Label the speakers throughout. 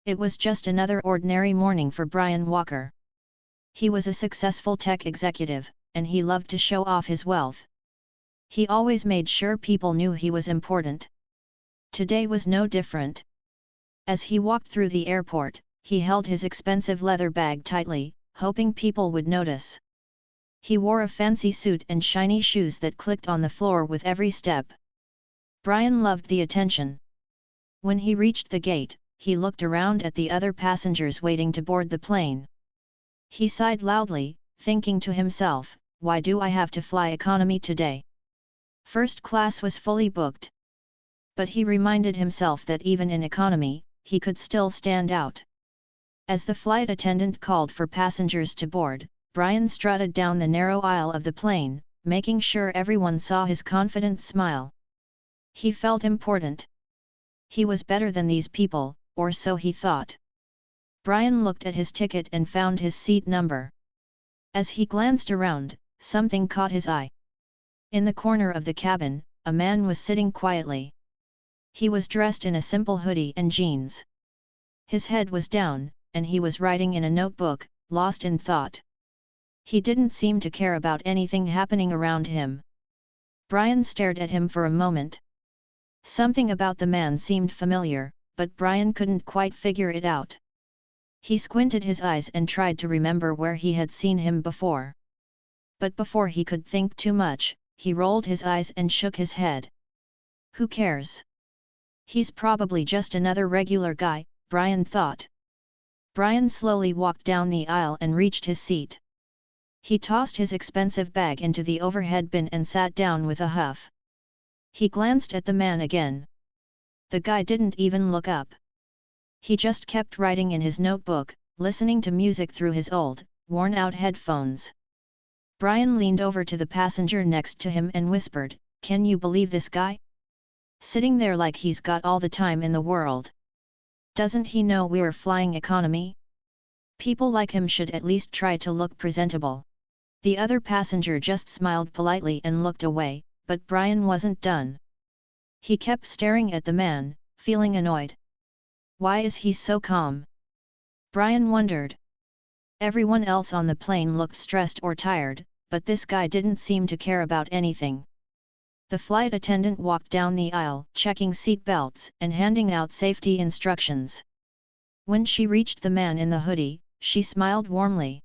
Speaker 1: It was just another ordinary morning for Brian Walker. He was a successful tech executive, and he loved to show off his wealth. He always made sure people knew he was important. Today was no different. As he walked through the airport, he held his expensive leather bag tightly, hoping people would notice. He wore a fancy suit and shiny shoes that clicked on the floor with every step. Brian loved the attention. When he reached the gate, he looked around at the other passengers waiting to board the plane. He sighed loudly, thinking to himself, "Why do I have to fly economy today? First class was fully booked." But he reminded himself that even in economy, he could still stand out. As the flight attendant called for passengers to board, Brian strutted down the narrow aisle of the plane, making sure everyone saw his confident smile. He felt important. He was better than these people, or so he thought. Brian looked at his ticket and found his seat number. As he glanced around, something caught his eye. In the corner of the cabin, a man was sitting quietly. He was dressed in a simple hoodie and jeans. His head was down, and he was writing in a notebook, lost in thought. He didn't seem to care about anything happening around him. Brian stared at him for a moment. Something about the man seemed familiar, but Brian couldn't quite figure it out. He squinted his eyes and tried to remember where he had seen him before. But before he could think too much, he rolled his eyes and shook his head. Who cares? He's probably just another regular guy, Brian thought. Brian slowly walked down the aisle and reached his seat. He tossed his expensive bag into the overhead bin and sat down with a huff. He glanced at the man again. The guy didn't even look up. He just kept writing in his notebook, listening to music through his old, worn-out headphones. Brian leaned over to the passenger next to him and whispered, "Can you believe this guy? Sitting there like he's got all the time in the world. Doesn't he know we're flying economy? People like him should at least try to look presentable." The other passenger just smiled politely and looked away, but Brian wasn't done. He kept staring at the man, feeling annoyed. Why is he so calm? Brian wondered. Everyone else on the plane looked stressed or tired, but this guy didn't seem to care about anything. The flight attendant walked down the aisle, checking seat belts and handing out safety instructions. When she reached the man in the hoodie, she smiled warmly.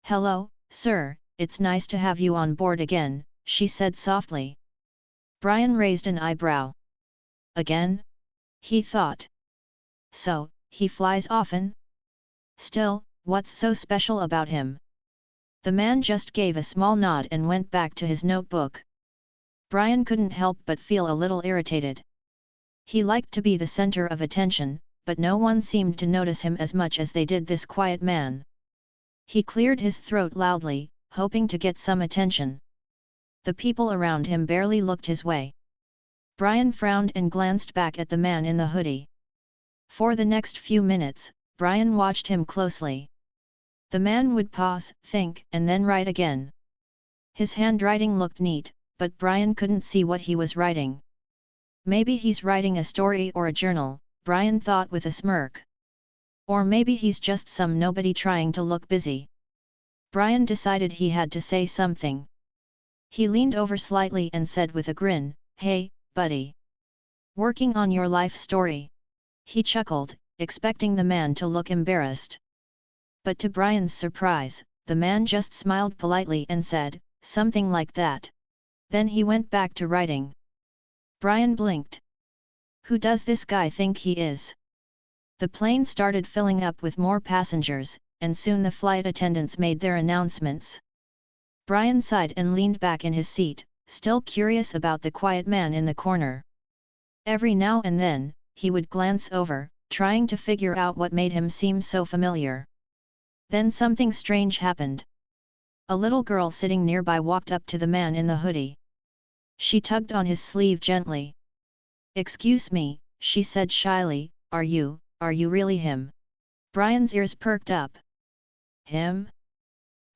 Speaker 1: "Hello, sir, it's nice to have you on board again," she said softly. Brian raised an eyebrow. Again? He thought. So, he flies often? Still, what's so special about him? The man just gave a small nod and went back to his notebook. Brian couldn't help but feel a little irritated. He liked to be the center of attention, but no one seemed to notice him as much as they did this quiet man. He cleared his throat loudly, hoping to get some attention. The people around him barely looked his way. Brian frowned and glanced back at the man in the hoodie. For the next few minutes, Brian watched him closely. The man would pause, think, and then write again. His handwriting looked neat, but Brian couldn't see what he was writing. Maybe he's writing a story or a journal, Brian thought with a smirk. Or maybe he's just some nobody trying to look busy. Brian decided he had to say something. He leaned over slightly and said with a grin, "Hey, buddy. Working on your life story?" He chuckled, expecting the man to look embarrassed. But to Brian's surprise, the man just smiled politely and said, "Something like that." Then he went back to writing. Brian blinked. Who does this guy think he is? The plane started filling up with more passengers, and soon the flight attendants made their announcements. Brian sighed and leaned back in his seat, still curious about the quiet man in the corner. Every now and then, he would glance over, trying to figure out what made him seem so familiar. Then something strange happened. A little girl sitting nearby walked up to the man in the hoodie. She tugged on his sleeve gently. "Excuse me," she said shyly, are you really him?" Brian's ears perked up. "Him?"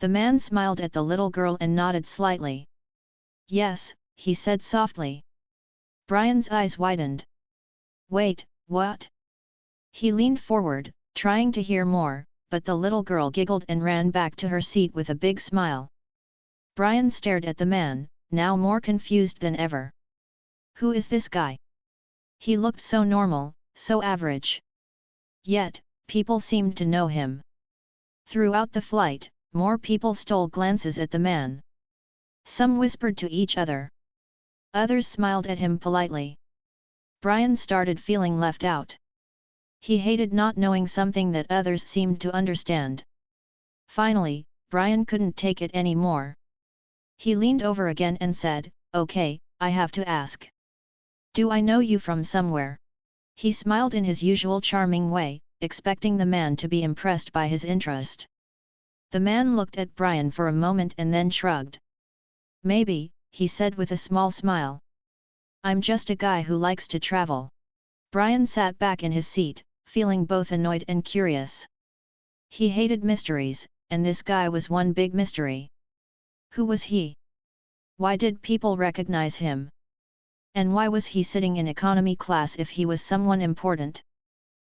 Speaker 1: The man smiled at the little girl and nodded slightly. "Yes," he said softly. Brian's eyes widened. "Wait, what?" He leaned forward, trying to hear more, but the little girl giggled and ran back to her seat with a big smile. Brian stared at the man, now more confused than ever. Who is this guy? He looked so normal, so average. Yet, people seemed to know him. Throughout the flight, more people stole glances at the man. Some whispered to each other. Others smiled at him politely. Brian started feeling left out. He hated not knowing something that others seemed to understand. Finally, Brian couldn't take it anymore. He leaned over again and said, "Okay, I have to ask. Do I know you from somewhere?" He smiled in his usual charming way, expecting the man to be impressed by his interest. The man looked at Brian for a moment and then shrugged. "Maybe," he said with a small smile. "I'm just a guy who likes to travel." Brian sat back in his seat, feeling both annoyed and curious. He hated mysteries, and this guy was one big mystery. Who was he? Why did people recognize him? And why was he sitting in economy class if he was someone important?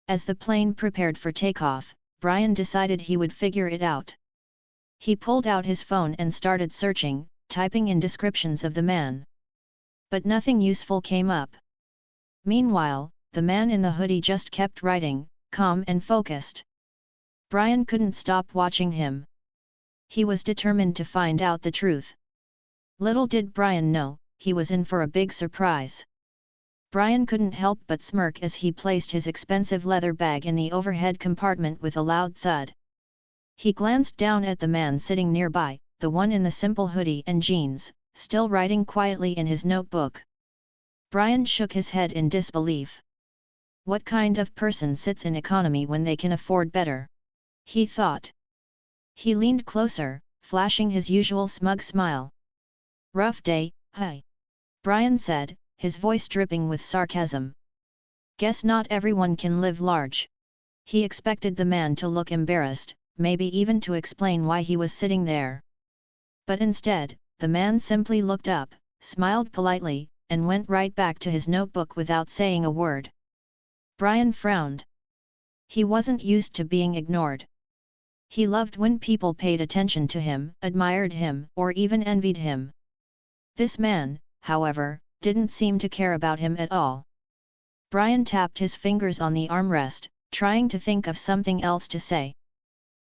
Speaker 1: As the plane prepared for takeoff, Brian decided he would figure it out. He pulled out his phone and started searching, typing in descriptions of the man. But nothing useful came up. Meanwhile, the man in the hoodie just kept writing, calm and focused. Brian couldn't stop watching him. He was determined to find out the truth. Little did Brian know, he was in for a big surprise. Brian couldn't help but smirk as he placed his expensive leather bag in the overhead compartment with a loud thud. He glanced down at the man sitting nearby, the one in the simple hoodie and jeans, still writing quietly in his notebook. Brian shook his head in disbelief. What kind of person sits in economy when they can afford better? He thought. He leaned closer, flashing his usual smug smile. "Rough day, huh?" Brian said, his voice dripping with sarcasm. "Guess not everyone can live large." He expected the man to look embarrassed, maybe even to explain why he was sitting there. But instead, the man simply looked up, smiled politely, and went right back to his notebook without saying a word. Brian frowned. He wasn't used to being ignored. He loved when people paid attention to him, admired him, or even envied him. This man, however, didn't seem to care about him at all. Brian tapped his fingers on the armrest, trying to think of something else to say.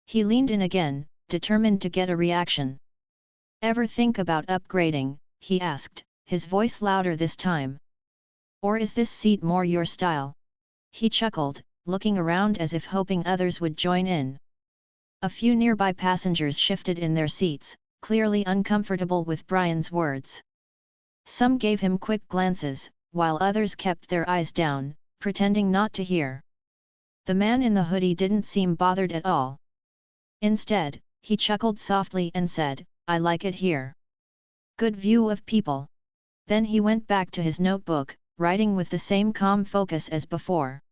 Speaker 1: He leaned in again, determined to get a reaction. "Ever think about upgrading?" he asked, his voice louder this time. "Or is this seat more your style?" He chuckled, looking around as if hoping others would join in. A few nearby passengers shifted in their seats, clearly uncomfortable with Brian's words. Some gave him quick glances, while others kept their eyes down, pretending not to hear. The man in the hoodie didn't seem bothered at all. Instead, he chuckled softly and said, "I like it here. Good view of people." Then he went back to his notebook, writing with the same calm focus as before.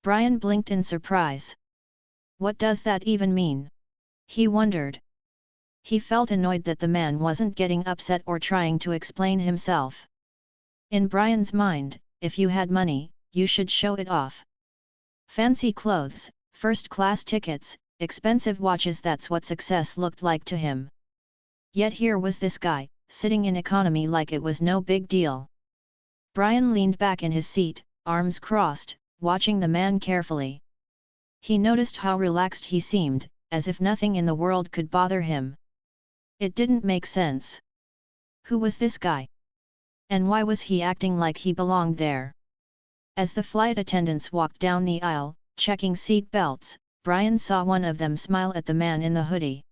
Speaker 1: Brian blinked in surprise. What does that even mean? He wondered. He felt annoyed that the man wasn't getting upset or trying to explain himself. In Brian's mind, if you had money, you should show it off. Fancy clothes, first-class tickets, expensive watches, that's what success looked like to him. Yet here was this guy, sitting in economy like it was no big deal. Brian leaned back in his seat, arms crossed, watching the man carefully. He noticed how relaxed he seemed, as if nothing in the world could bother him. It didn't make sense. Who was this guy? And why was he acting like he belonged there? As the flight attendants walked down the aisle, checking seat belts, Brian saw one of them smile at the man in the hoodie.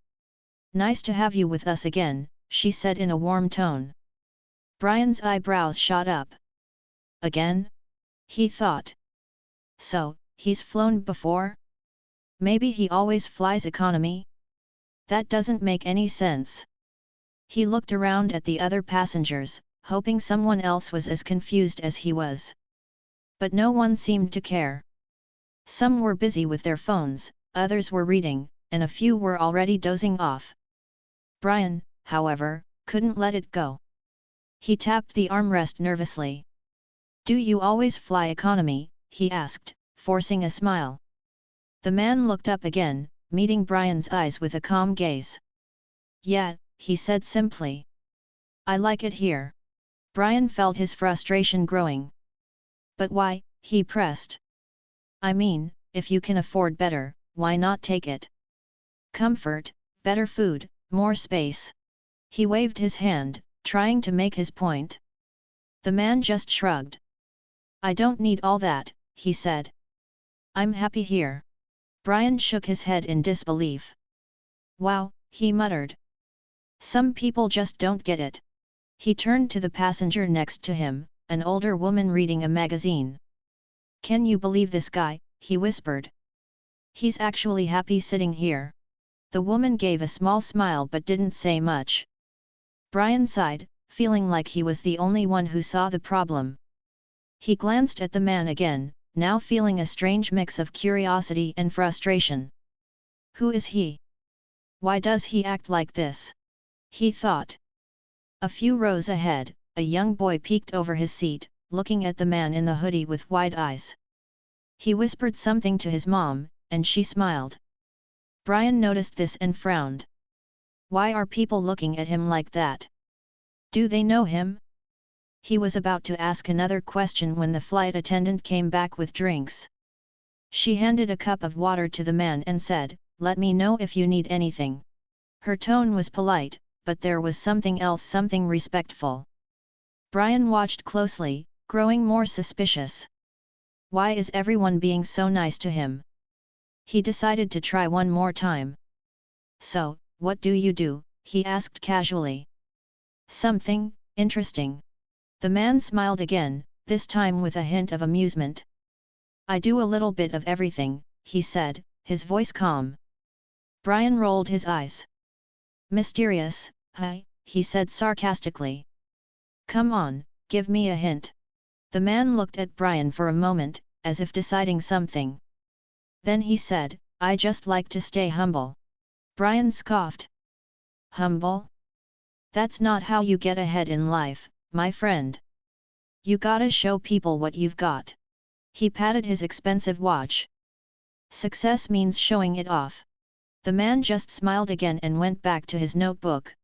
Speaker 1: "Nice to have you with us again," she said in a warm tone. Brian's eyebrows shot up. Again? He thought. So, he's flown before? Maybe he always flies economy? That doesn't make any sense. He looked around at the other passengers, hoping someone else was as confused as he was. But no one seemed to care. Some were busy with their phones, others were reading, and a few were already dozing off. Brian, however, couldn't let it go. He tapped the armrest nervously. "Do you always fly economy?" he asked, forcing a smile. The man looked up again, meeting Brian's eyes with a calm gaze. "Yeah," he said simply. "I like it here." Brian felt his frustration growing. "But why?" he pressed. "I mean, if you can afford better, why not take it? Comfort, better food, more space." He waved his hand, trying to make his point. The man just shrugged. "I don't need all that," he said. "I'm happy here." Brian shook his head in disbelief. "Wow," he muttered. "Some people just don't get it." He turned to the passenger next to him, an older woman reading a magazine. "Can you believe this guy?" he whispered. "He's actually happy sitting here." The woman gave a small smile but didn't say much. Brian sighed, feeling like he was the only one who saw the problem. He glanced at the man again, now feeling a strange mix of curiosity and frustration. Who is he? Why does he act like this? He thought. A few rows ahead, a young boy peeked over his seat, looking at the man in the hoodie with wide eyes. He whispered something to his mom, and she smiled. Brian noticed this and frowned. Why are people looking at him like that? Do they know him? He was about to ask another question when the flight attendant came back with drinks. She handed a cup of water to the man and said, "Let me know if you need anything." Her tone was polite, but there was something else, something respectful. Brian watched closely, growing more suspicious. Why is everyone being so nice to him? He decided to try one more time. "So, what do you do?" he asked casually. "Something interesting." The man smiled again, this time with a hint of amusement. "I do a little bit of everything," he said, his voice calm. Brian rolled his eyes. "Mysterious, huh?" he said sarcastically. "Come on, give me a hint." The man looked at Brian for a moment, as if deciding something. Then he said, "I just like to stay humble." Brian scoffed. "Humble? That's not how you get ahead in life, my friend. You gotta show people what you've got." He patted his expensive watch. "Success means showing it off." The man just smiled again and went back to his notebook.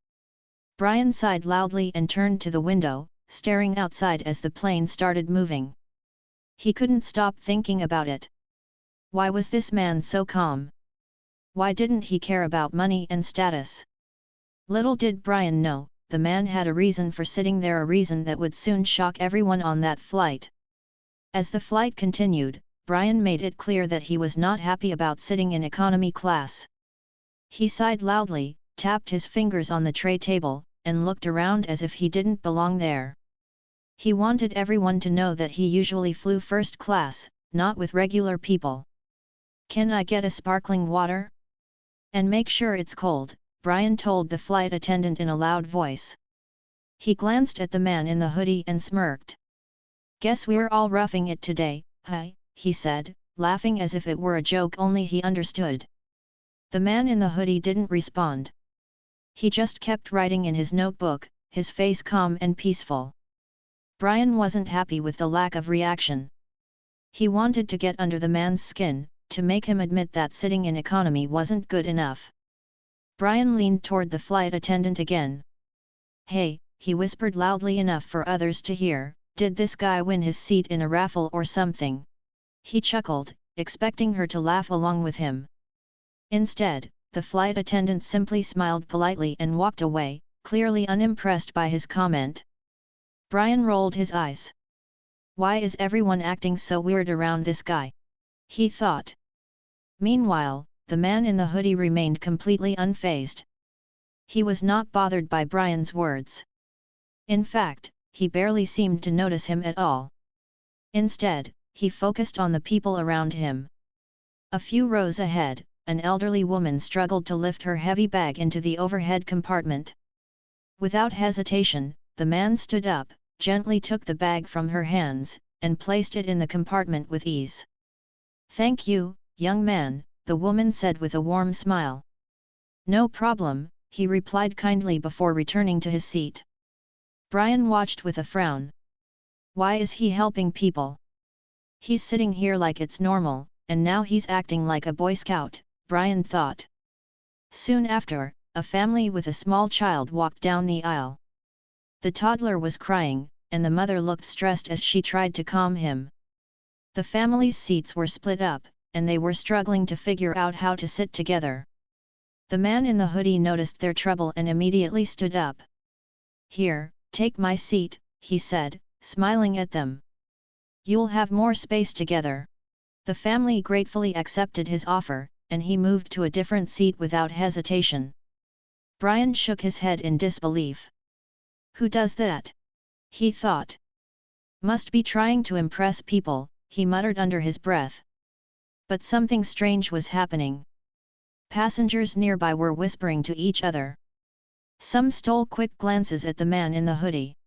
Speaker 1: Brian sighed loudly and turned to the window, staring outside as the plane started moving. He couldn't stop thinking about it. Why was this man so calm? Why didn't he care about money and status? Little did Brian know, the man had a reason for sitting there, a reason that would soon shock everyone on that flight. As the flight continued, Brian made it clear that he was not happy about sitting in economy class. He sighed loudly, tapped his fingers on the tray table, and looked around as if he didn't belong there. He wanted everyone to know that he usually flew first class, not with regular people. "Can I get a sparkling water? And make sure it's cold," Brian told the flight attendant in a loud voice. He glanced at the man in the hoodie and smirked. "Guess we're all roughing it today, huh?" he said, laughing as if it were a joke only he understood. The man in the hoodie didn't respond. He just kept writing in his notebook, his face calm and peaceful. Brian wasn't happy with the lack of reaction. He wanted to get under the man's skin, to make him admit that sitting in economy wasn't good enough. Brian leaned toward the flight attendant again. "Hey," he whispered loudly enough for others to hear, "did this guy win his seat in a raffle or something?" He chuckled, expecting her to laugh along with him. Instead, the flight attendant simply smiled politely and walked away, clearly unimpressed by his comment. Brian rolled his eyes. Why is everyone acting so weird around this guy? He thought. Meanwhile, the man in the hoodie remained completely unfazed. He was not bothered by Brian's words. In fact, he barely seemed to notice him at all. Instead, he focused on the people around him. A few rows ahead, an elderly woman struggled to lift her heavy bag into the overhead compartment. Without hesitation, the man stood up, gently took the bag from her hands, and placed it in the compartment with ease. "Thank you, young man," the woman said with a warm smile. "No problem," he replied kindly before returning to his seat. Brian watched with a frown. Why is he helping people? He's sitting here like it's normal, and now he's acting like a Boy Scout, Brian thought. Soon after, a family with a small child walked down the aisle. The toddler was crying, and the mother looked stressed as she tried to calm him. The family's seats were split up, and they were struggling to figure out how to sit together. The man in the hoodie noticed their trouble and immediately stood up. "Here, take my seat," he said, smiling at them. "You'll have more space together." The family gratefully accepted his offer, and he moved to a different seat without hesitation. Brian shook his head in disbelief. "Who does that?" he thought. "Must be trying to impress people," he muttered under his breath. But something strange was happening. Passengers nearby were whispering to each other. Some stole quick glances at the man in the hoodie.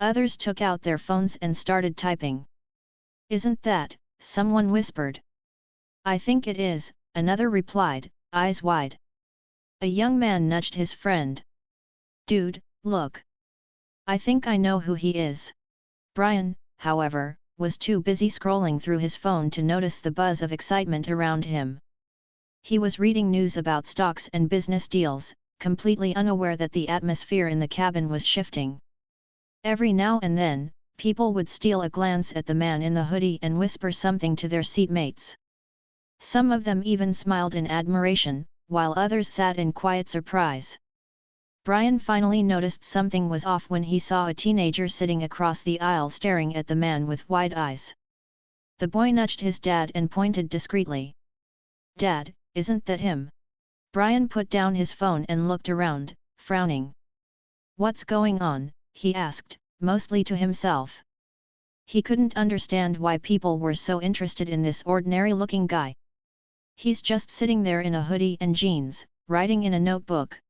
Speaker 1: Others took out their phones and started typing. "Isn't that?" someone whispered. "I think it is," another replied, eyes wide. A young man nudged his friend. "Dude, look. I think I know who he is." Brian, however, was too busy scrolling through his phone to notice the buzz of excitement around him. He was reading news about stocks and business deals, completely unaware that the atmosphere in the cabin was shifting. Every now and then, people would steal a glance at the man in the hoodie and whisper something to their seatmates. Some of them even smiled in admiration, while others sat in quiet surprise. Brian finally noticed something was off when he saw a teenager sitting across the aisle staring at the man with wide eyes. The boy nudged his dad and pointed discreetly. "Dad, isn't that him?" Brian put down his phone and looked around, frowning. "What's going on?" he asked, mostly to himself. He couldn't understand why people were so interested in this ordinary-looking guy. He's just sitting there in a hoodie and jeans, writing in a notebook.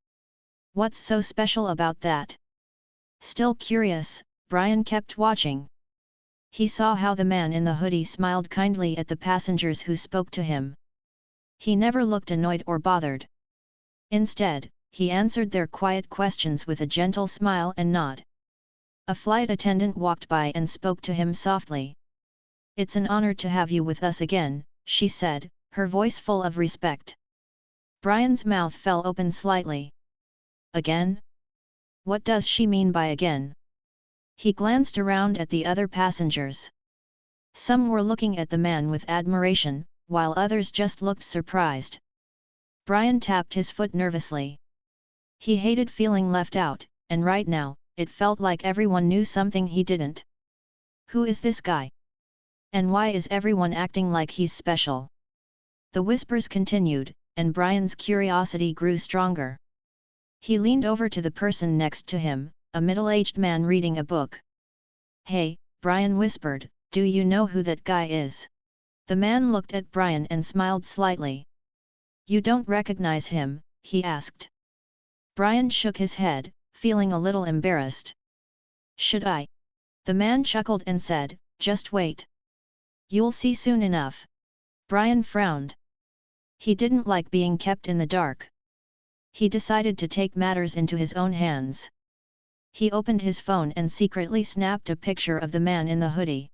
Speaker 1: What's so special about that? Still curious, Brian kept watching. He saw how the man in the hoodie smiled kindly at the passengers who spoke to him. He never looked annoyed or bothered. Instead, he answered their quiet questions with a gentle smile and nod. A flight attendant walked by and spoke to him softly. "It's an honor to have you with us again," she said, her voice full of respect. Brian's mouth fell open slightly. "Again? What does she mean by again?" He glanced around at the other passengers. Some were looking at the man with admiration, while others just looked surprised. Brian tapped his foot nervously. He hated feeling left out, and right now, it felt like everyone knew something he didn't. Who is this guy? And why is everyone acting like he's special? The whispers continued, and Brian's curiosity grew stronger. He leaned over to the person next to him, a middle-aged man reading a book. "Hey," Brian whispered, "do you know who that guy is?" The man looked at Brian and smiled slightly. "You don't recognize him?" he asked. Brian shook his head, feeling a little embarrassed. "Should I?" The man chuckled and said, "Just wait. You'll see soon enough." Brian frowned. He didn't like being kept in the dark. He decided to take matters into his own hands. He opened his phone and secretly snapped a picture of the man in the hoodie.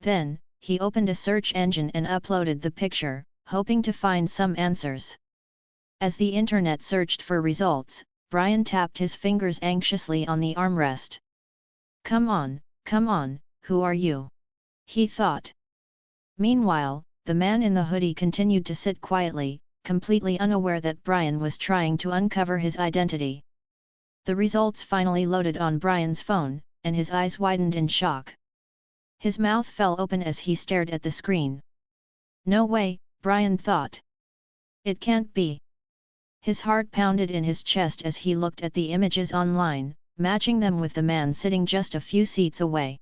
Speaker 1: Then, he opened a search engine and uploaded the picture, hoping to find some answers. As the internet searched for results, Brian tapped his fingers anxiously on the armrest. Come on, who are you?" he thought. Meanwhile, the man in the hoodie continued to sit quietly, completely unaware that Brian was trying to uncover his identity. The results finally loaded on Brian's phone, and his eyes widened in shock. His mouth fell open as he stared at the screen. "No way," Brian thought. "It can't be." His heart pounded in his chest as he looked at the images online, matching them with the man sitting just a few seats away.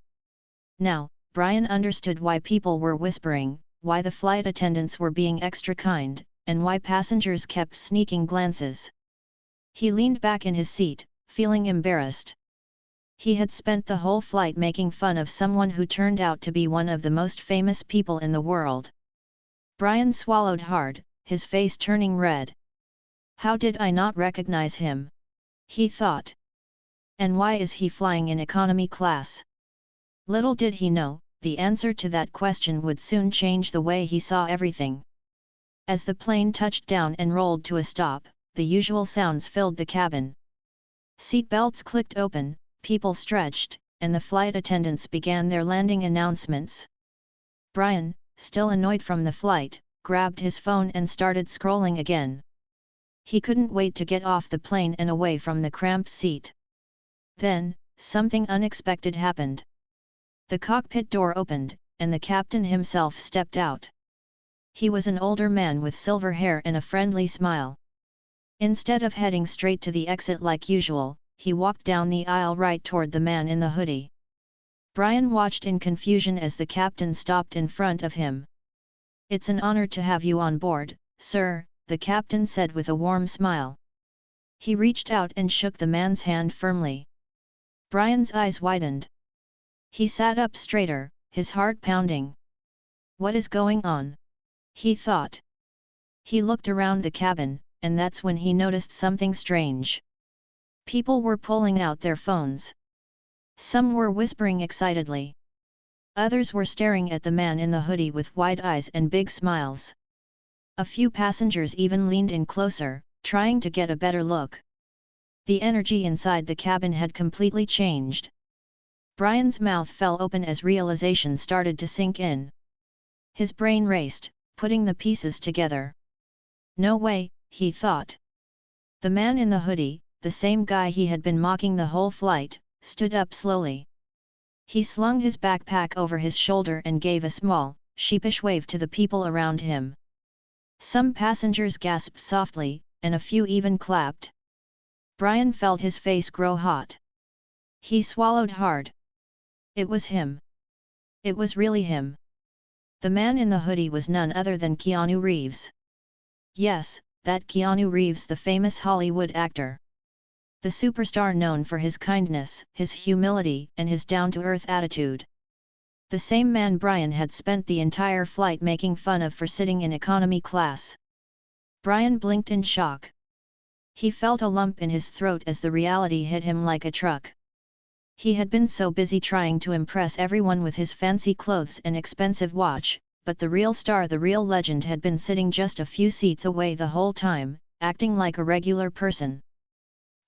Speaker 1: Now, Brian understood why people were whispering, why the flight attendants were being extra kind, and why passengers kept sneaking glances. He leaned back in his seat, feeling embarrassed. He had spent the whole flight making fun of someone who turned out to be one of the most famous people in the world. Brian swallowed hard, his face turning red. How did I not recognize him? He thought. And why is he flying in economy class? Little did he know, the answer to that question would soon change the way he saw everything. As the plane touched down and rolled to a stop, the usual sounds filled the cabin. Seat belts clicked open, people stretched, and the flight attendants began their landing announcements. Brian, still annoyed from the flight, grabbed his phone and started scrolling again. He couldn't wait to get off the plane and away from the cramped seat. Then, something unexpected happened. The cockpit door opened, and the captain himself stepped out. He was an older man with silver hair and a friendly smile. Instead of heading straight to the exit like usual, he walked down the aisle right toward the man in the hoodie. Brian watched in confusion as the captain stopped in front of him. "It's an honor to have you on board, sir," the captain said with a warm smile. He reached out and shook the man's hand firmly. Brian's eyes widened. He sat up straighter, his heart pounding. "What is going on?" he thought. He looked around the cabin, and that's when he noticed something strange. People were pulling out their phones. Some were whispering excitedly. Others were staring at the man in the hoodie with wide eyes and big smiles. A few passengers even leaned in closer, trying to get a better look. The energy inside the cabin had completely changed. Brian's mouth fell open as realization started to sink in. His brain raced, putting the pieces together. No way, he thought. The man in the hoodie, the same guy he had been mocking the whole flight, stood up slowly. He slung his backpack over his shoulder and gave a small, sheepish wave to the people around him. Some passengers gasped softly, and a few even clapped. Brian felt his face grow hot. He swallowed hard. It was him. It was really him. The man in the hoodie was none other than Keanu Reeves. Yes, that Keanu Reeves, the famous Hollywood actor. The superstar known for his kindness, his humility, and his down-to-earth attitude. The same man Brian had spent the entire flight making fun of for sitting in economy class. Brian blinked in shock. He felt a lump in his throat as the reality hit him like a truck. He had been so busy trying to impress everyone with his fancy clothes and expensive watch, but the real star, the real legend, had been sitting just a few seats away the whole time, acting like a regular person.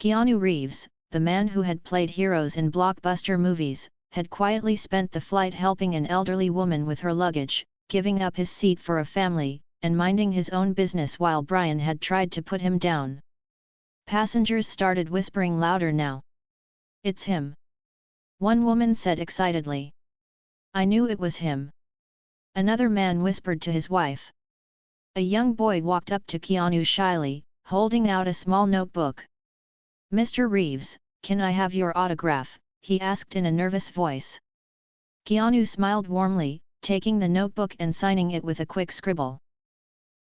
Speaker 1: Keanu Reeves, the man who had played heroes in blockbuster movies, had quietly spent the flight helping an elderly woman with her luggage, giving up his seat for a family, and minding his own business while Brian had tried to put him down. Passengers started whispering louder now. "It's him!" one woman said excitedly. "I knew it was him." Another man whispered to his wife. A young boy walked up to Keanu shyly, holding out a small notebook. "Mr. Reeves, can I have your autograph?" he asked in a nervous voice. Keanu smiled warmly, taking the notebook and signing it with a quick scribble.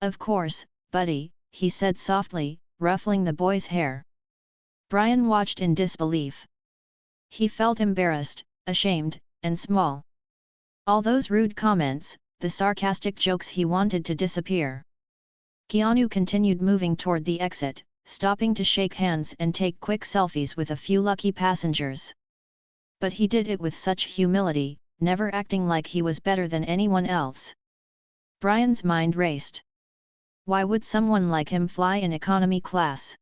Speaker 1: "Of course, buddy," he said softly, ruffling the boy's hair. Brian watched in disbelief. He felt embarrassed, ashamed, and small. All those rude comments, the sarcastic jokes, he wanted to disappear. Keanu continued moving toward the exit, stopping to shake hands and take quick selfies with a few lucky passengers. But he did it with such humility, never acting like he was better than anyone else. Brian's mind raced. Why would someone like him fly in economy class?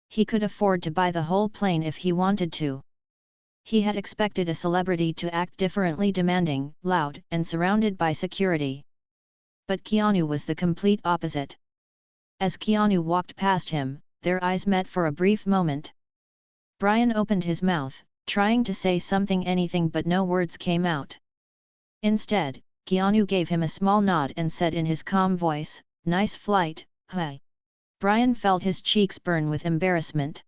Speaker 1: He could afford to buy the whole plane if he wanted to. He had expected a celebrity to act differently, demanding, loud, and surrounded by security. But Keanu was the complete opposite. As Keanu walked past him, their eyes met for a brief moment. Brian opened his mouth, trying to say something, anything, but no words came out. Instead, Keanu gave him a small nod and said in his calm voice, "Nice flight, huh?" Brian felt his cheeks burn with embarrassment.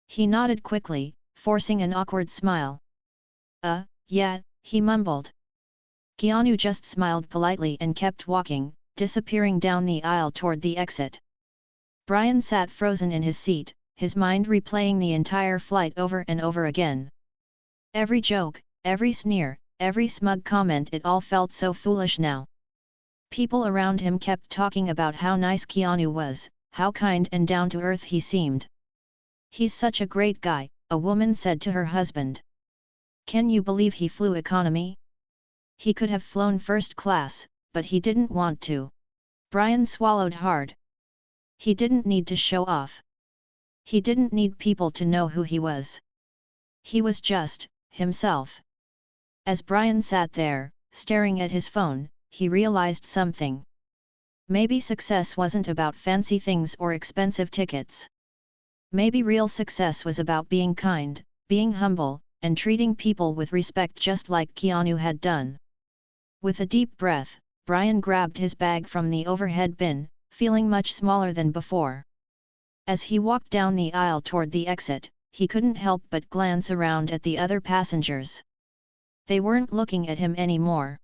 Speaker 1: He nodded quickly, forcing an awkward smile. Yeah," he mumbled. Keanu just smiled politely and kept walking, disappearing down the aisle toward the exit. Brian sat frozen in his seat, his mind replaying the entire flight over and over again. Every joke, every sneer, every smug comment, it all felt so foolish now. People around him kept talking about how nice Keanu was, how kind and down-to-earth he seemed. "He's such a great guy," a woman said to her husband. "Can you believe he flew economy?" He could have flown first class, but he didn't want to. Brian swallowed hard. He didn't need to show off. He didn't need people to know who he was. He was just himself. As Brian sat there, staring at his phone, he realized something. Maybe success wasn't about fancy things or expensive tickets. Maybe real success was about being kind, being humble, and treating people with respect just like Keanu had done. With a deep breath, Brian grabbed his bag from the overhead bin, feeling much smaller than before. As he walked down the aisle toward the exit, he couldn't help but glance around at the other passengers. They weren't looking at him anymore.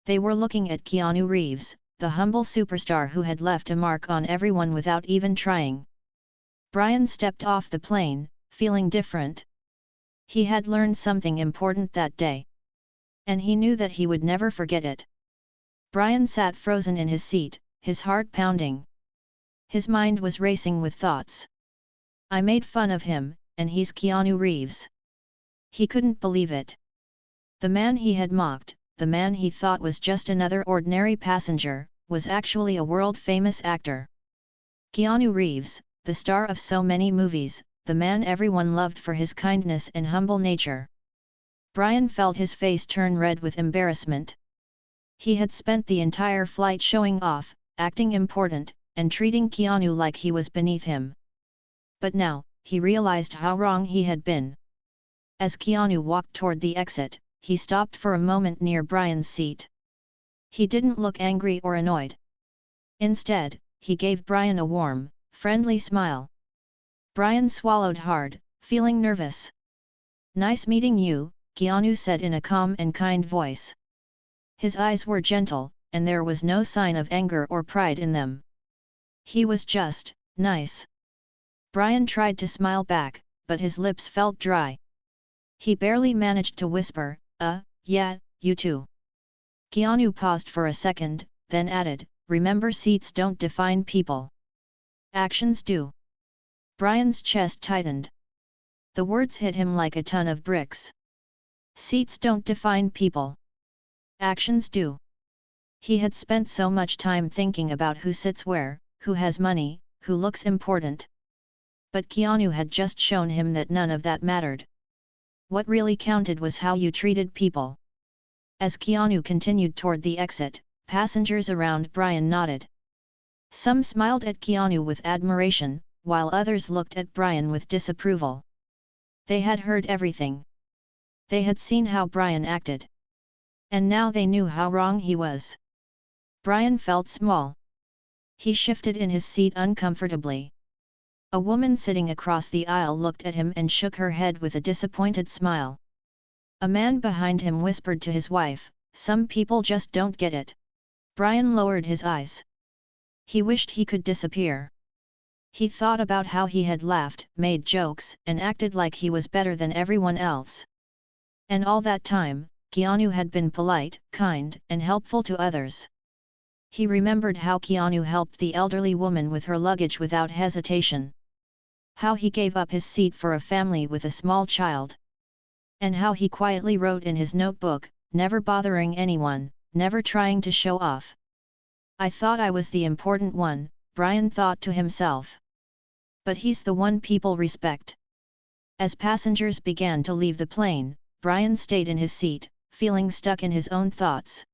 Speaker 1: They were looking at Keanu Reeves, the humble superstar who had left a mark on everyone without even trying. Brian stepped off the plane, feeling different. He had learned something important that day. And he knew that he would never forget it. Brian sat frozen in his seat, his heart pounding. His mind was racing with thoughts. I made fun of him, and he's Keanu Reeves. He couldn't believe it. The man he had mocked, the man he thought was just another ordinary passenger, was actually a world-famous actor. Keanu Reeves, the star of so many movies, the man everyone loved for his kindness and humble nature. Brian felt his face turn red with embarrassment. He had spent the entire flight showing off, acting important, and treating Keanu like he was beneath him. But now, he realized how wrong he had been. As Keanu walked toward the exit, he stopped for a moment near Brian's seat. He didn't look angry or annoyed. Instead, he gave Brian a warm, friendly smile. Brian swallowed hard, feeling nervous. "Nice meeting you," Keanu said in a calm and kind voice. His eyes were gentle, and there was no sign of anger or pride in them. He was just nice. Brian tried to smile back, but his lips felt dry. He barely managed to whisper, "Yeah, you too." Keanu paused for a second, then added, "Remember, seats don't define people. Actions do." Brian's chest tightened. The words hit him like a ton of bricks. Seats don't define people. Actions do. He had spent so much time thinking about who sits where, who has money, who looks important. But Keanu had just shown him that none of that mattered. What really counted was how you treated people. As Keanu continued toward the exit, passengers around Brian nodded. Some smiled at Keanu with admiration, while others looked at Brian with disapproval. They had heard everything. They had seen how Brian acted. And now they knew how wrong he was. Brian felt small. He shifted in his seat uncomfortably. A woman sitting across the aisle looked at him and shook her head with a disappointed smile. A man behind him whispered to his wife, "Some people just don't get it." Brian lowered his eyes. He wished he could disappear. He thought about how he had laughed, made jokes, and acted like he was better than everyone else. And all that time, Keanu had been polite, kind, and helpful to others. He remembered how Keanu helped the elderly woman with her luggage without hesitation. How he gave up his seat for a family with a small child. And how he quietly wrote in his notebook, never bothering anyone, never trying to show off. "I thought I was the important one," Brian thought to himself. But he's the one people respect. As passengers began to leave the plane, Brian stayed in his seat, feeling stuck in his own thoughts.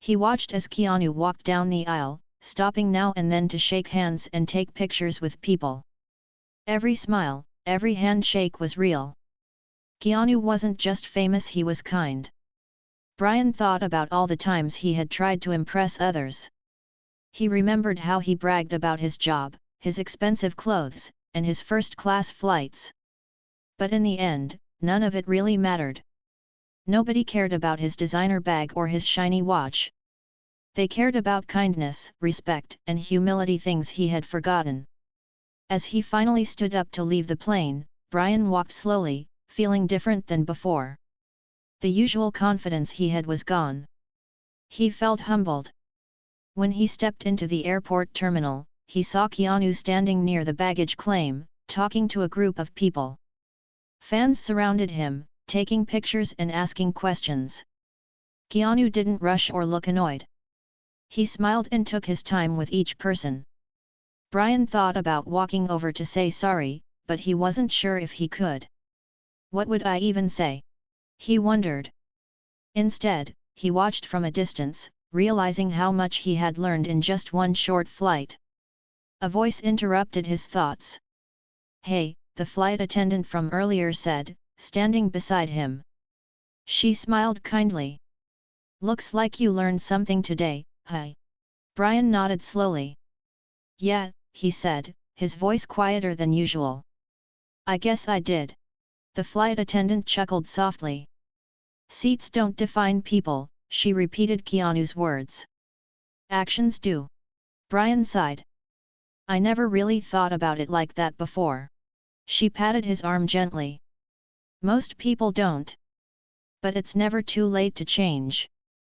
Speaker 1: He watched as Keanu walked down the aisle, stopping now and then to shake hands and take pictures with people. Every smile, every handshake was real. Keanu wasn't just famous, he was kind. Brian thought about all the times he had tried to impress others. He remembered how he bragged about his job, his expensive clothes, and his first-class flights. But in the end, none of it really mattered. Nobody cared about his designer bag or his shiny watch. They cared about kindness, respect, and humility, things he had forgotten. As he finally stood up to leave the plane, Brian walked slowly, feeling different than before. The usual confidence he had was gone. He felt humbled. When he stepped into the airport terminal, he saw Keanu standing near the baggage claim, talking to a group of people. Fans surrounded him, taking pictures and asking questions. Keanu didn't rush or look annoyed. He smiled and took his time with each person. Brian thought about walking over to say sorry, but he wasn't sure if he could. What would I even say? He wondered. Instead, he watched from a distance, realizing how much he had learned in just one short flight. A voice interrupted his thoughts. "Hey," the flight attendant from earlier said, standing beside him. She smiled kindly. "Looks like you learned something today, huh?" Brian nodded slowly. "Yeah," he said, his voice quieter than usual. "I guess I did." The flight attendant chuckled softly. "Seats don't define people," she repeated Keanu's words. "Actions do." Brian sighed. "I never really thought about it like that before." She patted his arm gently. "Most people don't. But it's never too late to change."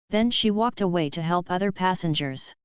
Speaker 1: Then she walked away to help other passengers.